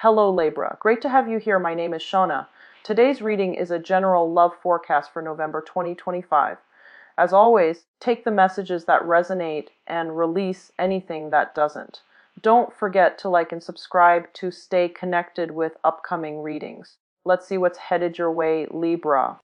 Hello Libra, great to have you here. My name is Shona. Today's reading is a general love forecast for November 2025. As always, take the messages that resonate and release anything that doesn't. Don't forget to like and subscribe to stay connected with upcoming readings. Let's see what's headed your way, Libra.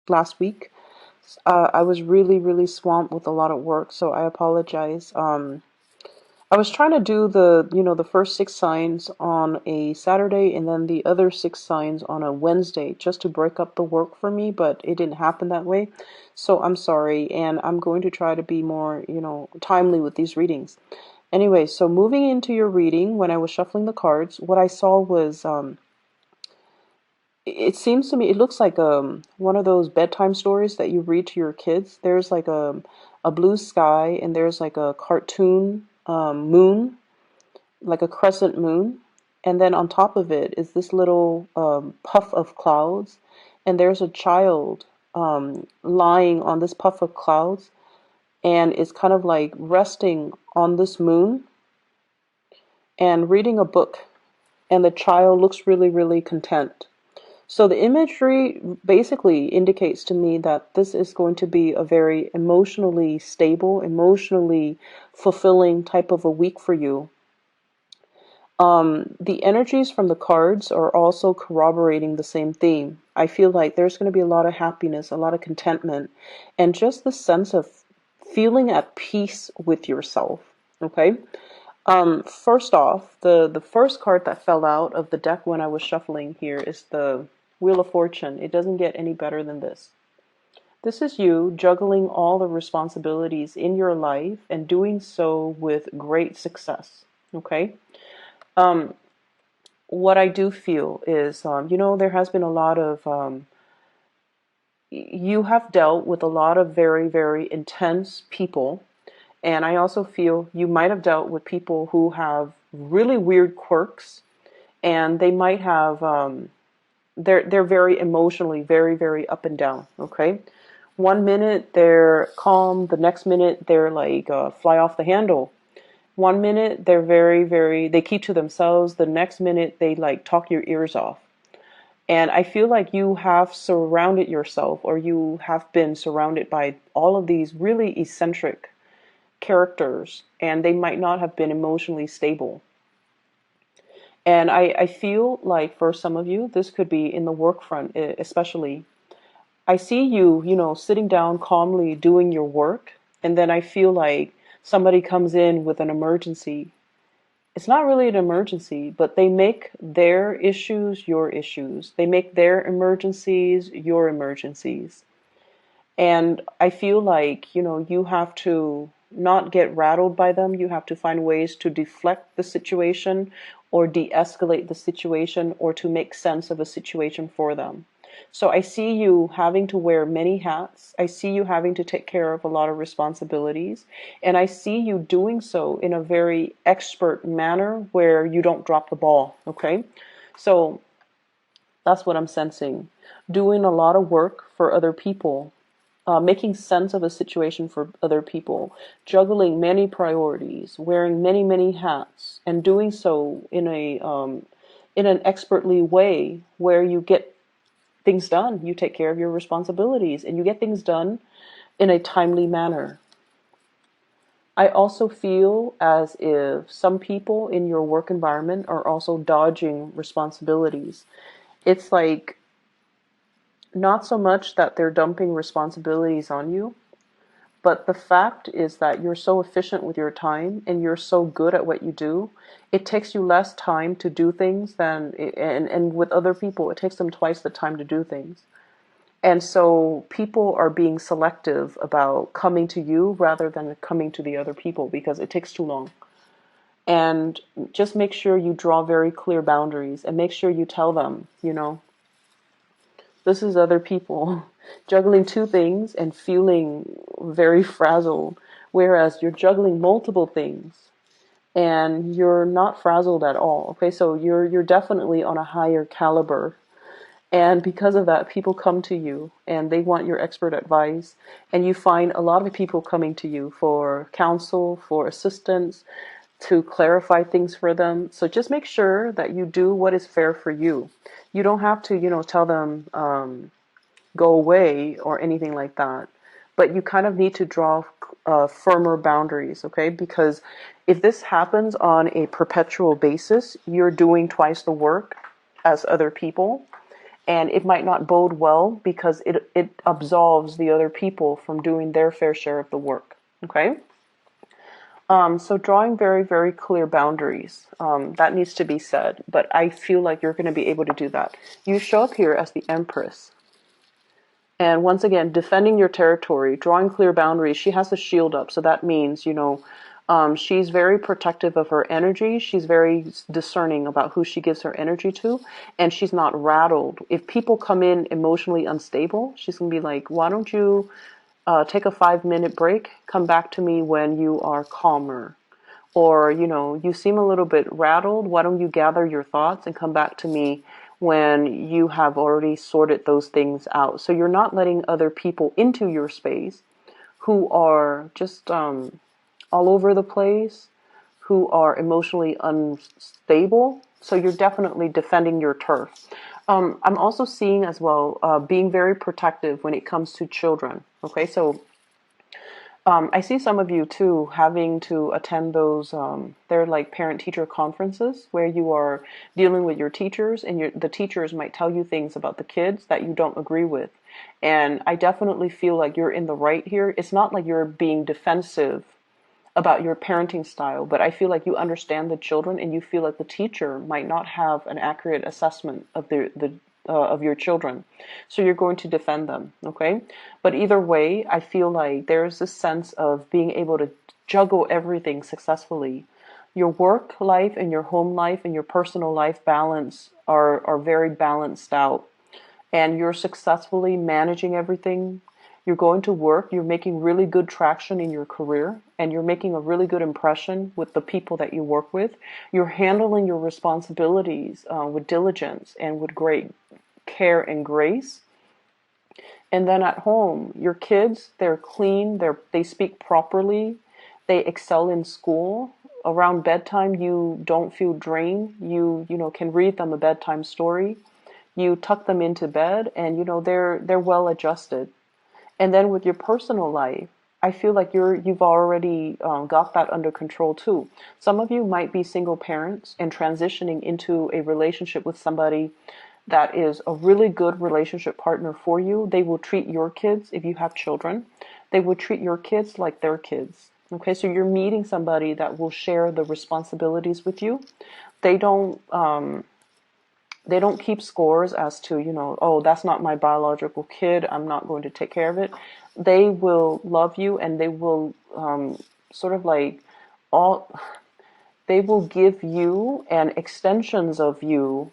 Last week, I was really swamped with a lot of work, so I apologize. I was trying to do the first six signs on a Saturday and then the other six signs on a Wednesday just to break up the work for me, but it didn't happen that way. So I'm sorry, and I'm going to try to be more, timely with these readings. Anyway, so moving into your reading, when I was shuffling the cards, what I saw was it seems to me, it looks like one of those bedtime stories that you read to your kids. There's like a blue sky, and there's like a cartoon moon, like a crescent moon, and then on top of it is this little puff of clouds, and there's a child lying on this puff of clouds, and it's kind of like resting on this moon and reading a book, and the child looks really content. So the imagery basically indicates to me that this is going to be a very emotionally stable, emotionally fulfilling type of a week for you. The energies from the cards are also corroborating the same theme. I feel like there's going to be a lot of happiness, a lot of contentment, and just the sense of feeling at peace with yourself. Okay. First off, the first card that fell out of the deck when I was shuffling here is the Wheel of Fortune. It doesn't get any better than this. This is you juggling all the responsibilities in your life and doing so with great success. Okay? What I do feel is, there has been a lot of, you have dealt with a lot of very intense people. And I also feel you might have dealt with people who have really weird quirks, and they might have, they're very emotionally very up and down. Okay, one minute they're calm, the next minute they're like fly off the handle. One minute they're very they keep to themselves, the next minute they like talk your ears off. And I feel like you have surrounded yourself, or you have been surrounded by all of these really eccentric characters, and they might not have been emotionally stable. And I feel like for some of you, this could be in the work front, especially. I see you, sitting down calmly doing your work, and then I feel like somebody comes in with an emergency. It's not really an emergency, but they make their issues your issues. They make their emergencies your emergencies. And I feel like, you have to not get rattled by them. You have to find ways to deflect the situation or de-escalate the situation or to make sense of a situation for them. So I see you having to wear many hats. I see you having to take care of a lot of responsibilities. And I see you doing so in a very expert manner where you don't drop the ball. Okay? So that's what I'm sensing. Doing a lot of work for other people, making sense of a situation for other people, juggling many priorities, wearing many hats, and doing so in an expertly way where you get things done. You take care of your responsibilities, and you get things done in a timely manner. I also feel as if some people in your work environment are also dodging responsibilities. It's like not so much that they're dumping responsibilities on you, but the fact is that you're so efficient with your time and you're so good at what you do, it takes you less time to do things and with other people, it takes them twice the time to do things. And so people are being selective about coming to you rather than coming to the other people because it takes too long. And just make sure you draw very clear boundaries and make sure you tell them, this is other people juggling two things and feeling very frazzled, whereas you're juggling multiple things and you're not frazzled at all. Okay, so you're definitely on a higher caliber. And because of that, people come to you and they want your expert advice. And you find a lot of people coming to you for counsel, for assistance, to clarify things for them. So just make sure that you do what is fair for you. You don't have to, tell them go away or anything like that. But you kind of need to draw firmer boundaries, okay? Because if this happens on a perpetual basis, you're doing twice the work as other people. And it might not bode well because it absolves the other people from doing their fair share of the work, okay? So drawing very, very clear boundaries, that needs to be said. But I feel like you're going to be able to do that. You show up here as the Empress. And once again, defending your territory, drawing clear boundaries. She has a shield up. So that means, she's very protective of her energy. She's very discerning about who she gives her energy to. And she's not rattled. If people come in emotionally unstable, she's going to be like, why don't you take a 5-minute break, come back to me when you are calmer. Or, you seem a little bit rattled. Why don't you gather your thoughts and come back to me when you have already sorted those things out? So you're not letting other people into your space who are just all over the place, who are emotionally unstable. So you're definitely defending your turf. I'm also seeing as well being very protective when it comes to children. Okay, so I see some of you too having to attend those, they're like parent-teacher conferences where you are dealing with your teachers and the teachers might tell you things about the kids that you don't agree with. And I definitely feel like you're in the right here. It's not like you're being defensive about your parenting style, but I feel like you understand the children and you feel like the teacher might not have an accurate assessment of of your children. So you're going to defend them, okay? But either way, I feel like there's this sense of being able to juggle everything successfully. Your work life and your home life and your personal life balance are very balanced out. And you're successfully managing everything. You're going to work, you're making really good traction in your career, and you're making a really good impression with the people that you work with. You're handling your responsibilities with diligence and with great care and grace. And then at home, your kids, they're clean, they speak properly, they excel in school. Around bedtime, you don't feel drained. You can read them a bedtime story. You tuck them into bed, and they're well adjusted. And then with your personal life, I feel like you've already got that under control too. Some of you might be single parents and transitioning into a relationship with somebody that is a really good relationship partner for you. They will treat your kids, if you have children, they will treat your kids like their kids. Okay, so you're meeting somebody that will share the responsibilities with you. They don't keep scores as to, oh, that's not my biological kid, I'm not going to take care of it. They will love you and they will sort of like they will give you and extensions of you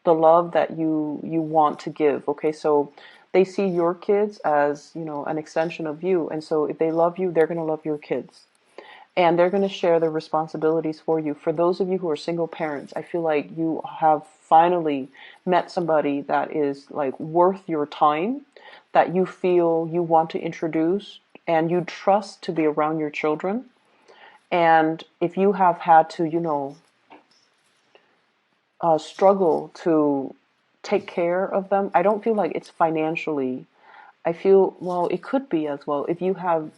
the love that you want to give. Okay, so they see your kids as, an extension of you. And so if they love you, they're going to love your kids. And they're going to share the responsibilities for you. For those of you who are single parents, I feel like you have finally met somebody that is like worth your time, that you feel you want to introduce and you trust to be around your children. And if you have had to, struggle to take care of them, I don't feel like it's financially. I feel, well, it could be as well. If you have,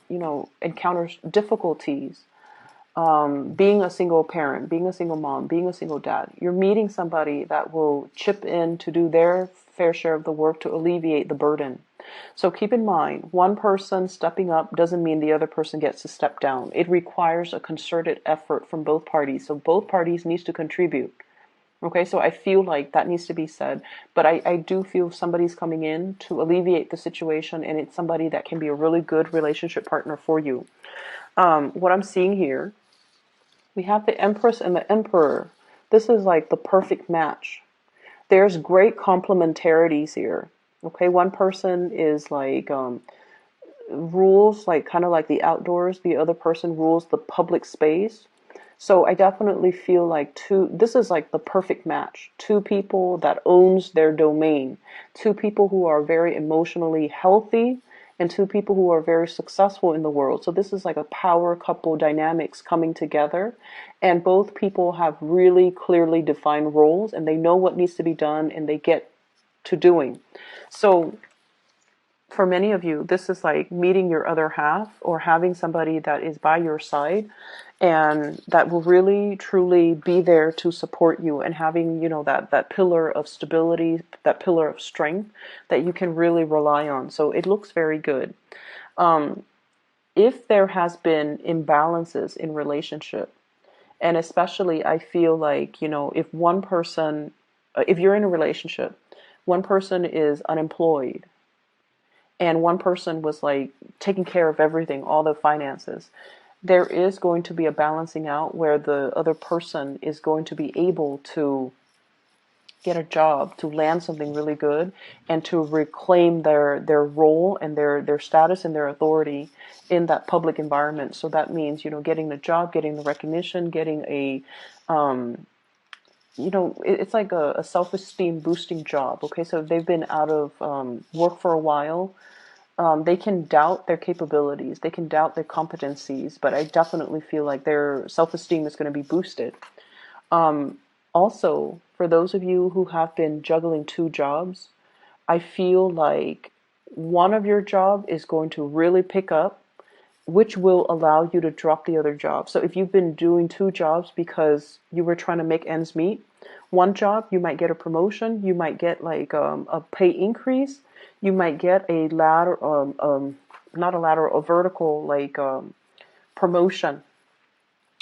encountered difficulties, being a single parent, being a single mom, being a single dad, you're meeting somebody that will chip in to do their fair share of the work to alleviate the burden. So keep in mind, one person stepping up doesn't mean the other person gets to step down. It requires a concerted effort from both parties. So both parties needs to contribute. Okay, so I feel like that needs to be said. But I do feel somebody's coming in to alleviate the situation, and it's somebody that can be a really good relationship partner for you. What I'm seeing here, we have the Empress and the Emperor. This is like the perfect match. There's great complementarities here. Okay, one person is like rules like kind of like the outdoors. The other person rules the public space. So I definitely feel like this is like the perfect match. Two people that owns their domain. Two people who are very emotionally healthy and two people who are very successful in the world. So this is like a power couple dynamics coming together, and both people have really clearly defined roles, and they know what needs to be done, and they get to doing. So for many of you, this is like meeting your other half or having somebody that is by your side and that will really truly be there to support you, and having, that pillar of stability, that pillar of strength that you can really rely on. So it looks very good. If there has been imbalances in relationship, and especially I feel like, if one person, if you're in a relationship, one person is unemployed and one person was like taking care of everything, all the finances, there is going to be a balancing out where the other person is going to be able to get a job, to land something really good, and to reclaim their role and their status and their authority in that public environment. So that means, getting the job, getting the recognition, getting it's like a self-esteem boosting job. Okay, so if they've been out of work for a while, they can doubt their capabilities, they can doubt their competencies, but I definitely feel like their self-esteem is going to be boosted. Also, for those of you who have been juggling two jobs, I feel like one of your job is going to really pick up, which will allow you to drop the other job. So if you've been doing two jobs because you were trying to make ends meet, one job you might get a promotion, you might get like a pay increase, you might get a ladder, not a ladder, a vertical like promotion,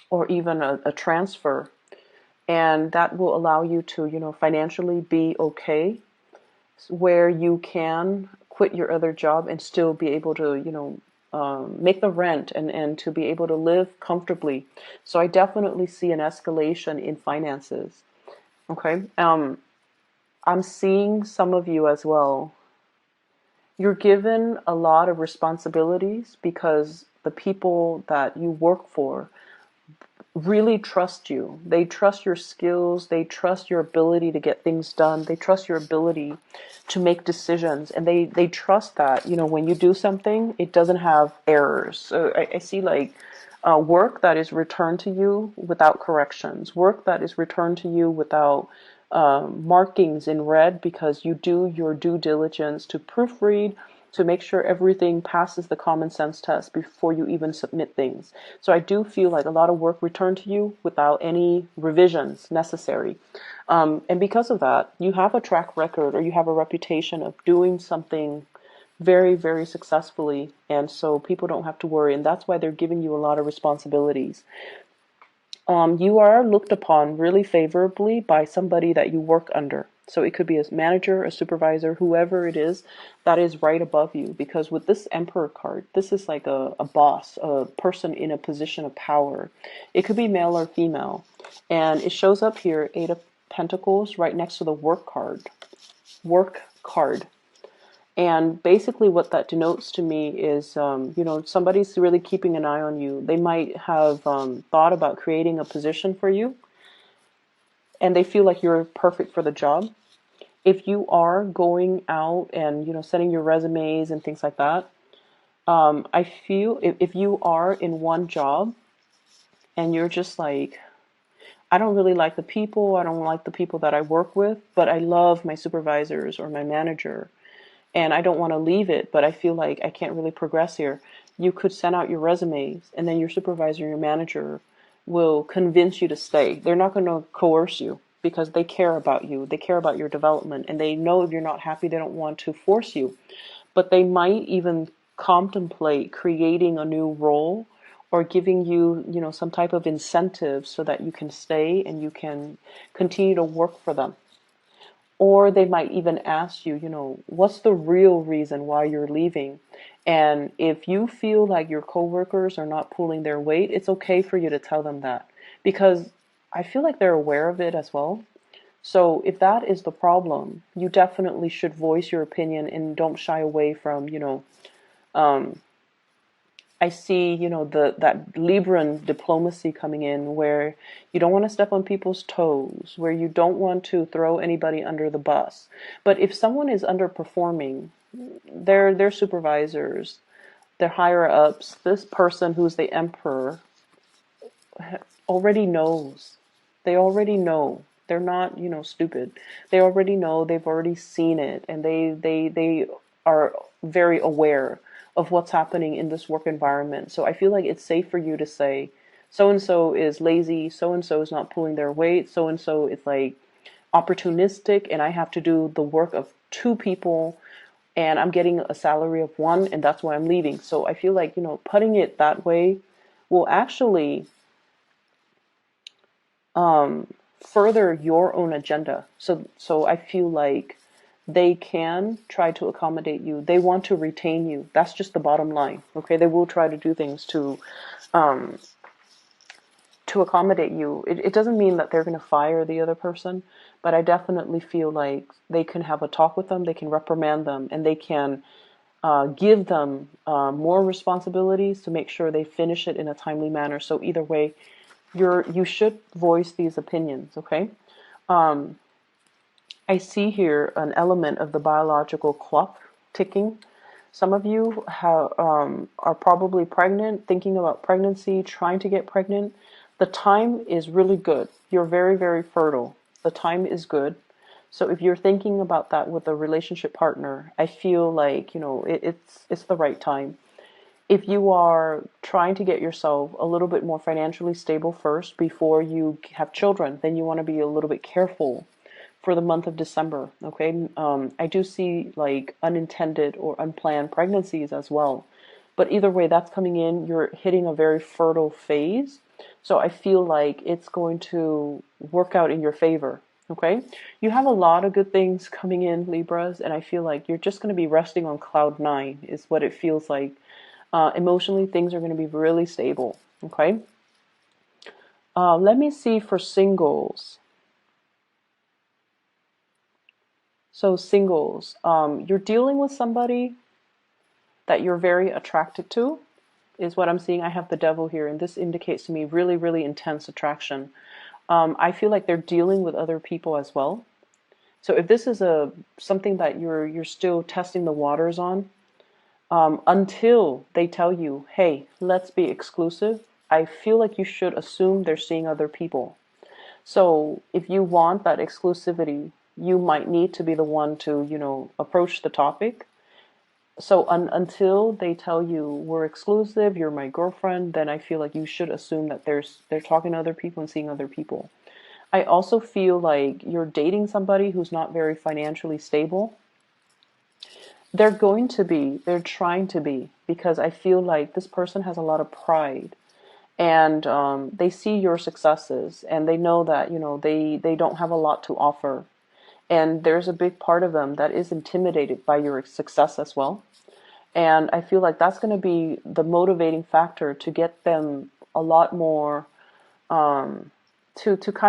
or even a transfer, and that will allow you to, financially be okay, where you can quit your other job and still be able to, make the rent, and to be able to live comfortably. So I definitely see an escalation in finances. Okay. I'm seeing some of you as well. You're given a lot of responsibilities because the people that you work for really trust you. They trust your skills, they trust your ability to get things done, they trust your ability to make decisions, and they trust that, when you do something, it doesn't have errors. So I see like work that is returned to you without corrections, work that is returned to you without markings in red, because you do your due diligence to proofread, to make sure everything passes the common sense test before you even submit things. So I do feel like a lot of work returned to you without any revisions necessary. And because of that, you have a track record, or you have a reputation of doing something very, very successfully. And so people don't have to worry. And that's why they're giving you a lot of responsibilities. You are looked upon really favorably by somebody that you work under. So it could be a manager, a supervisor, whoever it is that is right above you. Because with this Emperor card, this is like a boss, a person in a position of power. It could be male or female. And it shows up here, Eight of Pentacles, right next to the work card. Work card. And basically what that denotes to me is, somebody's really keeping an eye on you. They might have thought about creating a position for you, and they feel like you're perfect for the job. If you are going out and, sending your resumes and things like that, I feel if you are in one job and you're just like, I don't really like the people, I don't like the people that I work with, but I love my supervisors or my manager, and I don't want to leave it, but I feel like I can't really progress here. You could send out your resumes, and then your supervisor, your manager will convince you to stay. They're not going to coerce you because they care about you. They care about your development, and they know if you're not happy, they don't want to force you. But they might even contemplate creating a new role, or giving you, some type of incentive so that you can stay and you can continue to work for them. Or they might even ask you, what's the real reason why you're leaving? And if you feel like your coworkers are not pulling their weight, it's okay for you to tell them that, because I feel like they're aware of it as well. So if that is the problem, you definitely should voice your opinion and don't shy away from, I see, that Libran diplomacy coming in, where you don't want to step on people's toes, where you don't want to throw anybody under the bus. But if someone is underperforming, their supervisors, their higher ups, this person who's the emperor already knows. They already know. They're not, stupid. They already know. They've already seen it, and they are very aware of what's happening in this work environment. So I feel like it's safe for you to say, so and so is lazy, so and so is not pulling their weight, so and so is like opportunistic, and I have to do the work of two people, and I'm getting a salary of one, and that's why I'm leaving. So I feel like, putting it that way will actually further your own agenda. So I feel like they can try to accommodate you. They want to retain you. That's just the bottom line. Okay, they will try to do things to accommodate you. It doesn't mean that they're going to fire the other person, but I definitely feel like they can have a talk with them. They can reprimand them, and they can give them more responsibilities to make sure they finish it in a timely manner. So either way, you should voice these opinions, okay? I see here an element of the biological clock ticking. Some of you are probably pregnant, thinking about pregnancy, trying to get pregnant. The time is really good. You're very, very fertile. The time is good. So if you're thinking about that with a relationship partner, I feel like, it's the right time. If you are trying to get yourself a little bit more financially stable first before you have children, then you want to be a little bit careful for the month of December. Okay. I do see like unintended or unplanned pregnancies as well. But either way, that's coming in. You're hitting a very fertile phase. So I feel like it's going to work out in your favor. Okay. You have a lot of good things coming in, Libras, and I feel like you're just going to be resting on cloud nine, is what it feels like. Emotionally, things are going to be really stable. Okay. Let me see for singles. So singles, you're dealing with somebody that you're very attracted to, is what I'm seeing. I have the devil here, and this indicates to me really, really intense attraction. I feel like they're dealing with other people as well. So if this is something that you're still testing the waters on, until they tell you, hey, let's be exclusive, I feel like you should assume they're seeing other people. So if you want that exclusivity, you might need to be the one to, approach the topic. So until they tell you we're exclusive, you're my girlfriend, then I feel like you should assume that they're talking to other people and seeing other people. I also feel like you're dating somebody who's not very financially stable. They're trying to be, because I feel like this person has a lot of pride, and they see your successes, and they know that, they don't have a lot to offer. And there's a big part of them that is intimidated by your success as well. And I feel like that's going to be the motivating factor to get them a lot more, to kind